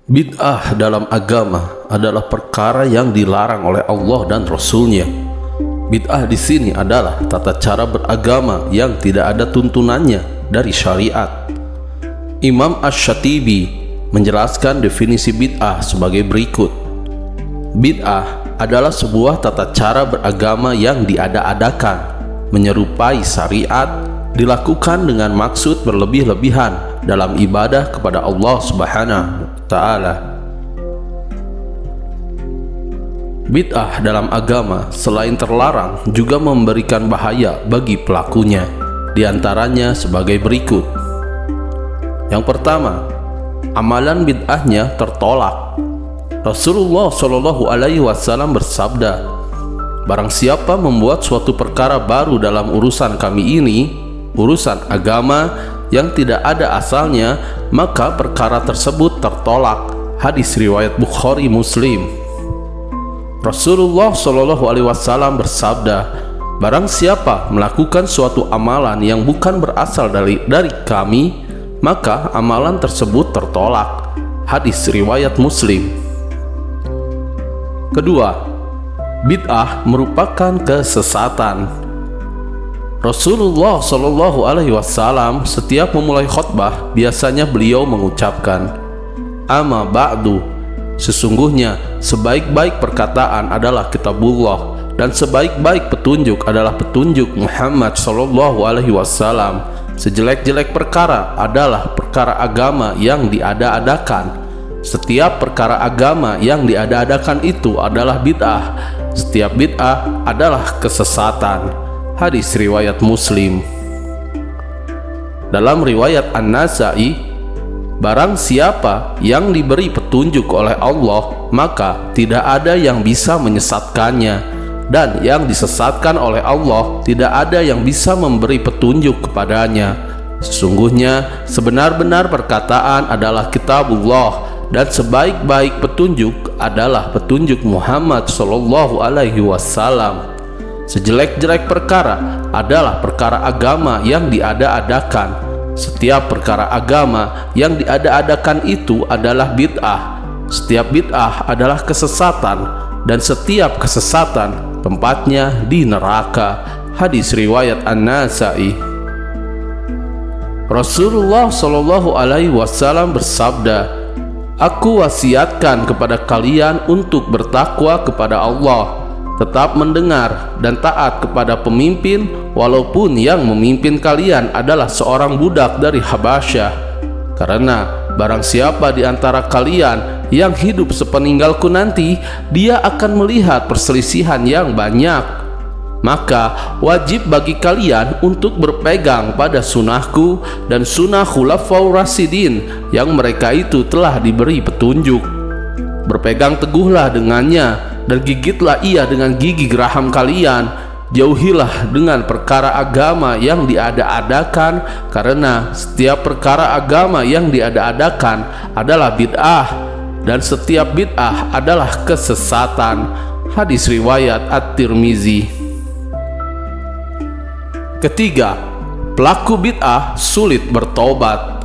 Bid'ah dalam agama adalah perkara yang dilarang oleh Allah dan Rasul-Nya. Bid'ah di sini adalah tata cara beragama yang tidak ada tuntunannya dari syariat. Imam Asy-Syatibi menjelaskan definisi bid'ah sebagai berikut. Bid'ah adalah sebuah tata cara beragama yang diada-adakan, menyerupai syariat, dilakukan dengan maksud berlebih-lebihan dalam ibadah kepada Allah Subhanahu wa Ta'ala. Bid'ah dalam agama selain terlarang juga memberikan bahaya bagi pelakunya. Di antaranya sebagai berikut. Yang pertama, amalan bid'ahnya tertolak. Rasulullah Shallallahu Alaihi Wasallam bersabda, "Barang siapa membuat suatu perkara baru dalam urusan kami ini, urusan agama yang tidak ada asalnya, maka perkara tersebut tertolak." Hadis riwayat Bukhari Muslim. Rasulullah Shallallahu Alaihi Wasallam bersabda, "Barang siapa melakukan suatu amalan yang bukan berasal dari kami, maka amalan tersebut tertolak." Hadis riwayat Muslim. Kedua, bid'ah merupakan kesesatan. Rasulullah Shallallahu Alaihi Wasallam setiap memulai khutbah biasanya beliau mengucapkan, "Amma ba'du, sesungguhnya sebaik-baik perkataan adalah kitabullah dan sebaik-baik petunjuk adalah petunjuk Muhammad Shallallahu Alaihi Wasallam. Sejelek-jelek perkara adalah perkara agama yang diada-adakan. Setiap perkara agama yang diada-adakan itu adalah bid'ah. Setiap bid'ah adalah kesesatan." Hadis riwayat Muslim. Dalam riwayat An-Nasa'i, barang siapa yang diberi petunjuk oleh Allah, maka tidak ada yang bisa menyesatkannya, dan yang disesatkan oleh Allah tidak ada yang bisa memberi petunjuk kepadanya. Sesungguhnya sebenar-benar perkataan adalah kitabullah, dan sebaik-baik petunjuk adalah petunjuk Muhammad Shallallahu Alaihi Wasallam. Sejelek-jelek perkara adalah perkara agama yang diada-adakan. Setiap perkara agama yang diada-adakan itu adalah bid'ah. Setiap bid'ah adalah kesesatan, dan setiap kesesatan tempatnya di neraka. Hadis riwayat An-Nasa'i. Rasulullah Shallallahu Alaihi Wasallam bersabda, "Aku wasiatkan kepada kalian untuk bertakwa kepada Allah, tetap mendengar dan taat kepada pemimpin, walaupun yang memimpin kalian adalah seorang budak dari Habasyah. Karena barang siapa di antara kalian yang hidup sepeninggalku nanti, dia akan melihat perselisihan yang banyak. Maka wajib bagi kalian untuk berpegang pada sunnahku dan sunnah khulafaur rasyidin yang mereka itu telah diberi petunjuk. Berpegang teguhlah dengannya, dan gigitlah ia dengan gigi geraham kalian. Jauhilah dengan perkara agama yang diada-adakan, karena setiap perkara agama yang diada-adakan adalah bid'ah, dan setiap bid'ah adalah kesesatan." Hadis riwayat At-Tirmizi. Ketiga, pelaku bid'ah sulit bertobat.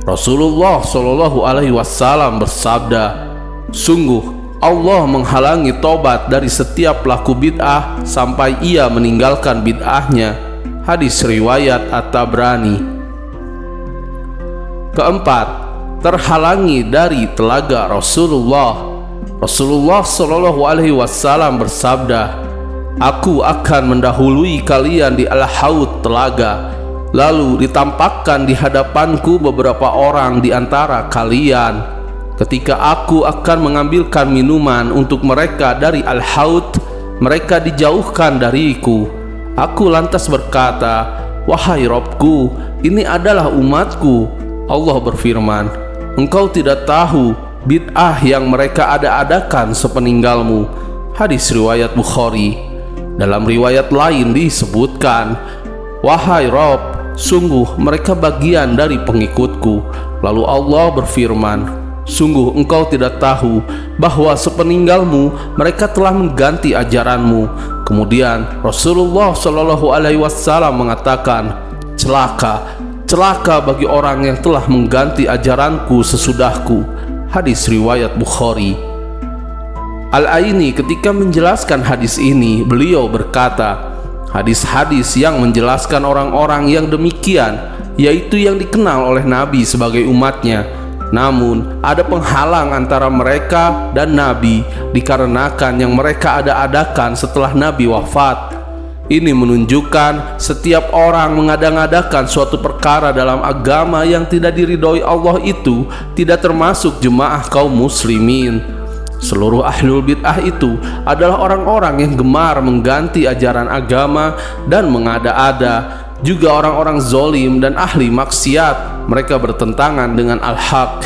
Rasulullah Shallallahu Alaihi Wasallam bersabda, "Sungguh Allah menghalangi tobat dari setiap pelaku bid'ah sampai ia meninggalkan bid'ahnya." Hadis riwayat At-Tabrani. Keempat, terhalangi dari telaga Rasulullah. Rasulullah Shallallahu Alaihi Wasallam bersabda, "Aku akan mendahului kalian di al-haud telaga, lalu ditampakkan di hadapanku beberapa orang di antara kalian. Ketika aku akan mengambilkan minuman untuk mereka dari al-haud, mereka dijauhkan dariku. Aku lantas berkata, 'Wahai Rabbku, ini adalah umatku.' Allah berfirman, 'Engkau tidak tahu bid'ah yang mereka ada-adakan sepeninggalmu.' Hadis riwayat Bukhari. Dalam riwayat lain disebutkan, 'Wahai Rabb, sungguh mereka bagian dari pengikutku.' Lalu Allah berfirman, 'Sungguh engkau tidak tahu bahwa sepeninggalmu mereka telah mengganti ajaranmu.' Kemudian Rasulullah Shallallahu Alaihi Wasallam mengatakan, 'Celaka, celaka bagi orang yang telah mengganti ajaranku sesudahku.' Hadis riwayat Bukhari. Al-Aini ketika menjelaskan hadis ini, beliau berkata, hadis-hadis yang menjelaskan orang-orang yang demikian, yaitu yang dikenal oleh Nabi sebagai umatnya. Namun ada penghalang antara mereka dan Nabi dikarenakan yang mereka ada-adakan setelah Nabi wafat. Ini menunjukkan setiap orang mengada-ngadakan suatu perkara dalam agama yang tidak diridhoi Allah itu tidak termasuk jemaah kaum muslimin. Seluruh ahlul bid'ah itu adalah orang-orang yang gemar mengganti ajaran agama dan mengada-ada. Juga orang-orang zolim dan ahli maksiat, mereka bertentangan dengan al-haq.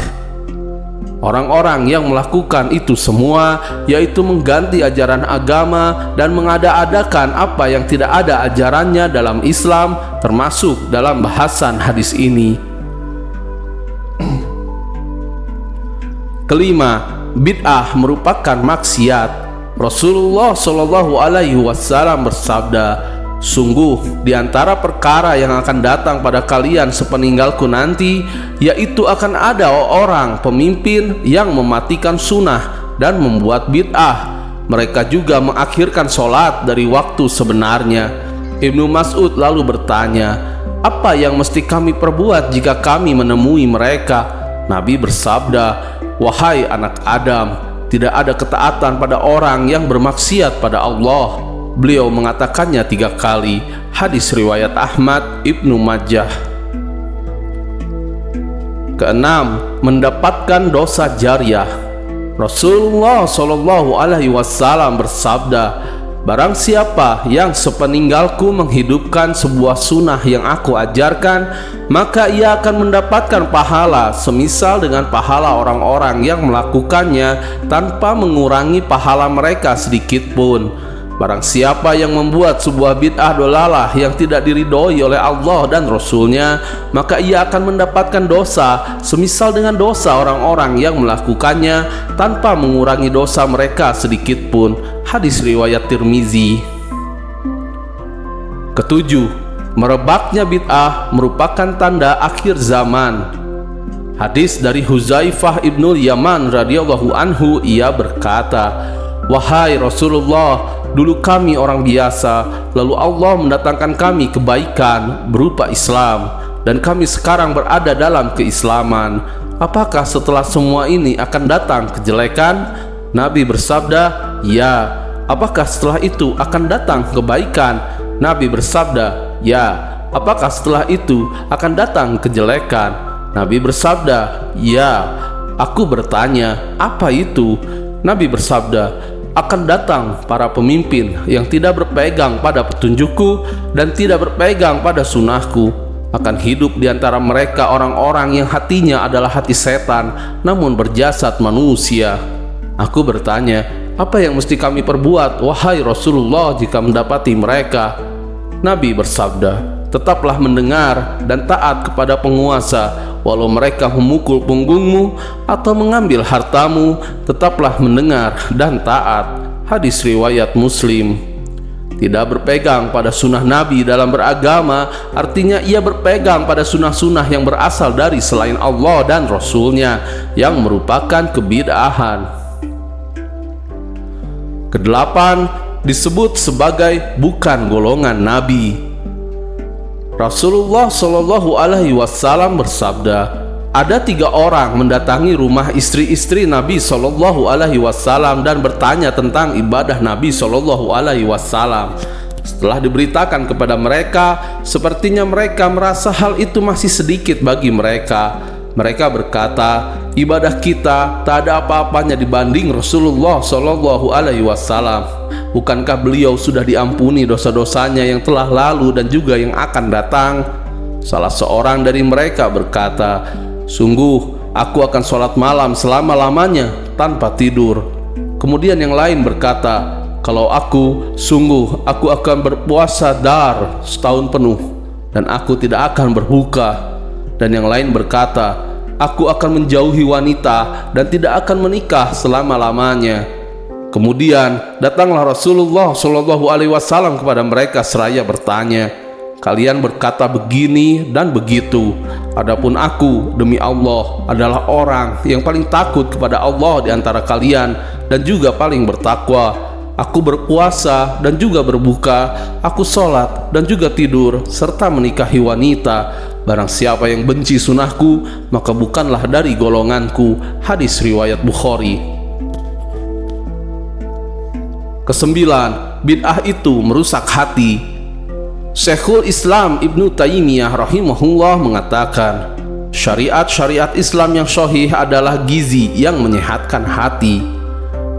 Orang-orang yang melakukan itu semua, yaitu mengganti ajaran agama dan mengada-adakan apa yang tidak ada ajarannya dalam Islam, termasuk dalam bahasan hadis ini. Kelima, bid'ah merupakan maksiat. Rasulullah Shallallahu Alaihi Wasallam bersabda, sungguh di antara perkara yang akan datang pada kalian sepeninggalku nanti, yaitu akan ada orang pemimpin yang mematikan sunnah dan membuat bid'ah. Mereka juga mengakhirkan sholat dari waktu sebenarnya. Ibnu Mas'ud lalu bertanya, apa yang mesti kami perbuat jika kami menemui mereka? Nabi bersabda, wahai anak Adam, tidak ada ketaatan pada orang yang bermaksiat pada Allah. Beliau mengatakannya 3 kali. Hadis riwayat Ahmad, Ibnu Majah. Keenam, mendapatkan dosa jariyah. Rasulullah Shallallahu Alaihi Wasallam bersabda, barang siapa yang sepeninggalku menghidupkan sebuah sunnah yang aku ajarkan, maka ia akan mendapatkan pahala semisal dengan pahala orang-orang yang melakukannya tanpa mengurangi pahala mereka sedikit pun. Barang siapa yang membuat sebuah bid'ah dolalah yang tidak diridhoi oleh Allah dan Rasulnya, maka ia akan mendapatkan dosa semisal dengan dosa orang-orang yang melakukannya tanpa mengurangi dosa mereka sedikit pun. Hadis riwayat Tirmizi. Ketujuh, merebaknya bid'ah merupakan tanda akhir zaman. Hadis dari Huzaifah ibnul Yaman radhiyallahu anhu, ia berkata, wahai Rasulullah, dulu kami orang biasa, lalu Allah mendatangkan kami kebaikan berupa Islam, dan kami sekarang berada dalam keislaman. Apakah setelah semua ini akan datang kejelekan? Nabi bersabda, ya. Apakah setelah itu akan datang kebaikan? Nabi bersabda, ya. Apakah setelah itu akan datang kejelekan? Nabi bersabda, ya. Aku bertanya, apa itu? Nabi bersabda, akan datang para pemimpin yang tidak berpegang pada petunjukku dan tidak berpegang pada sunnahku. Akan hidup di antara mereka orang-orang yang hatinya adalah hati setan, namun berjasad manusia. Aku bertanya, apa yang mesti kami perbuat, wahai Rasulullah, jika mendapati mereka? Nabi bersabda, tetaplah mendengar dan taat kepada penguasa, walau mereka memukul punggungmu atau mengambil hartamu, tetaplah mendengar dan taat. Hadis riwayat Muslim. Tidak berpegang pada sunnah Nabi dalam beragama artinya ia berpegang pada sunnah-sunnah yang berasal dari selain Allah dan Rasulnya, yang merupakan kebid'ahan. Kedelapan, disebut sebagai bukan golongan Nabi. Rasulullah Shallallahu Alaihi Wasallam bersabda, ada 3 orang mendatangi rumah istri-istri Nabi Shallallahu Alaihi Wasallam dan bertanya tentang ibadah Nabi Shallallahu Alaihi Wasallam. Setelah diberitakan kepada mereka, sepertinya mereka merasa hal itu masih sedikit bagi mereka. Mereka berkata, ibadah kita tak ada apa-apanya dibanding Rasulullah Shallallahu Alaihi Wasallam. Bukankah beliau sudah diampuni dosa-dosanya yang telah lalu dan juga yang akan datang? Salah seorang dari mereka berkata, sungguh aku akan sholat malam selama-lamanya tanpa tidur. Kemudian yang lain berkata, kalau aku, sungguh aku akan berpuasa dar setahun penuh dan aku tidak akan berbuka. Dan yang lain berkata, aku akan menjauhi wanita dan tidak akan menikah selama-lamanya. Kemudian datanglah Rasulullah Shallallahu Alaihi Wasallam kepada mereka seraya bertanya, kalian berkata begini dan begitu. Adapun aku, demi Allah, adalah orang yang paling takut kepada Allah di antara kalian dan juga paling bertakwa. Aku berpuasa dan juga berbuka, aku sholat dan juga tidur, serta menikahi wanita. Barang siapa yang benci sunahku, maka bukanlah dari golonganku. Hadis riwayat Bukhari. Kesembilan, bid'ah itu merusak hati. Syekhul Islam Ibnu Taimiyah rahimahullah mengatakan, syariat-syariat Islam yang sahih adalah gizi yang menyehatkan hati.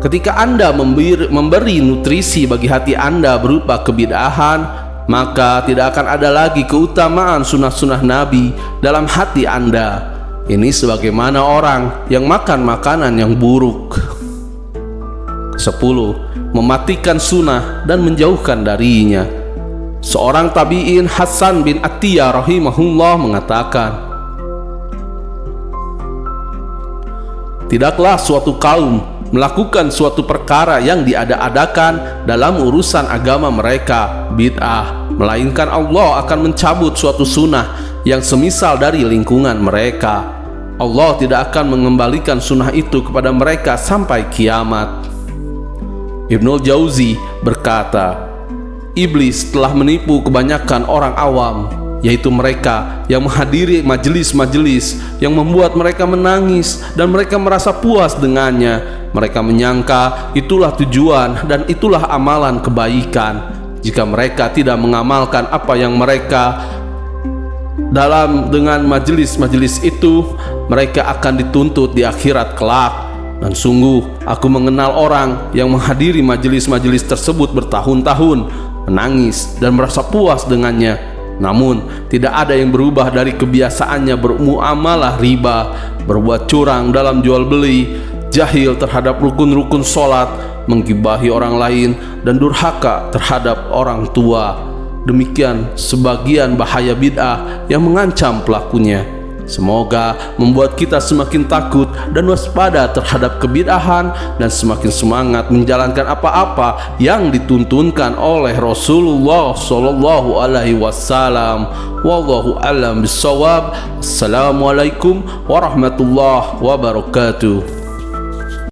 Ketika Anda memberi nutrisi bagi hati Anda berupa kebid'ahan, maka tidak akan ada lagi keutamaan sunnah-sunnah Nabi dalam hati Anda. Ini sebagaimana orang yang makan makanan yang buruk. 10. Mematikan sunnah dan menjauhkan darinya. Seorang tabi'in, Hasan bin Atiyah rahimahullah, mengatakan, tidaklah suatu kaum melakukan suatu perkara yang diada-adakan dalam urusan agama mereka, bid'ah, melainkan Allah akan mencabut suatu sunnah yang semisal dari lingkungan mereka. Allah tidak akan mengembalikan sunnah itu kepada mereka sampai kiamat. Ibnul Jauzi berkata, iblis telah menipu kebanyakan orang awam, yaitu mereka yang menghadiri majelis-majelis yang membuat mereka menangis dan mereka merasa puas dengannya. Mereka menyangka itulah tujuan dan itulah amalan kebaikan. Jika mereka tidak mengamalkan apa yang mereka dengan majelis-majelis itu, mereka akan dituntut di akhirat kelak. Dan sungguh aku mengenal orang yang menghadiri majelis-majelis tersebut bertahun-tahun, menangis dan merasa puas dengannya, namun tidak ada yang berubah dari kebiasaannya bermuamalah riba, berbuat curang dalam jual beli, jahil terhadap rukun-rukun sholat, menggibahi orang lain, dan durhaka terhadap orang tua. Demikian sebagian bahaya bid'ah yang mengancam pelakunya. Semoga membuat kita semakin takut dan waspada terhadap kebid'ahan dan semakin semangat menjalankan apa-apa yang dituntunkan oleh Rasulullah sallallahu alaihi wasallam. Wallahu a'lam bissawab. Assalamualaikum warahmatullahi wabarakatuh.